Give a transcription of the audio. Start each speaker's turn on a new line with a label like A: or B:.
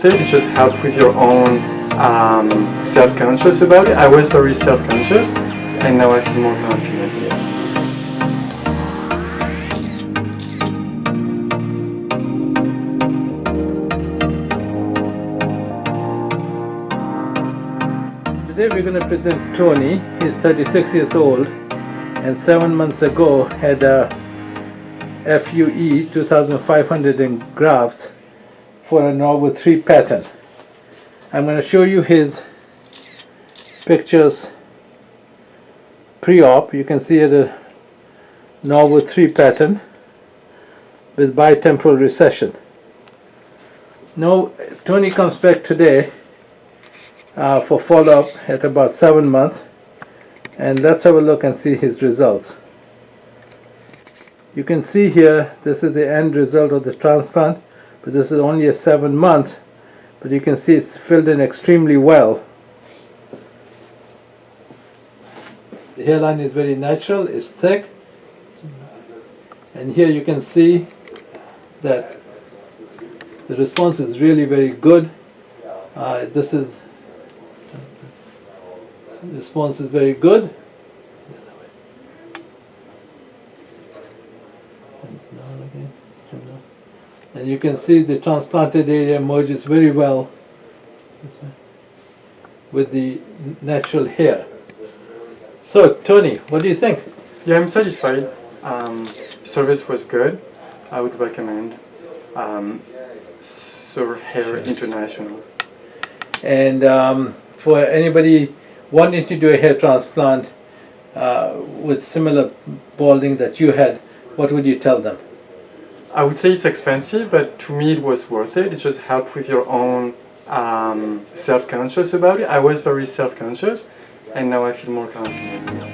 A: worth it. It just helps with your own self-conscious about it. I was very self-conscious, and now I feel more confident.
B: Today we're going to present Tony. He's 36 years old and 7 months ago had a FUE 2500 in grafts for a Norwood 3 pattern. I'm going to show you his pictures pre-op. You can see it a Norwood 3 pattern with bitemporal recession. Now Tony comes back today for follow-up at about 7 months, and let's have a look and see his results. You can see here this is the end result of the transplant, but this is only a 7 months, but you can see it's filled in extremely well. The hairline is very natural, it's thick, and here you can see that the response is really very good. The response is very good. And you can see the transplanted area merges very well with the natural hair. So, Tony, what do you think?
A: Yeah, I'm satisfied. Service was good. I would recommend Sur Hair International.
B: And for anybody wanting to do a hair transplant with similar balding that you had, what would you tell them?
A: I would say it's expensive, but to me it was worth it. It just helped with your own self-conscious about it. I was very self-conscious, and now I feel more confident.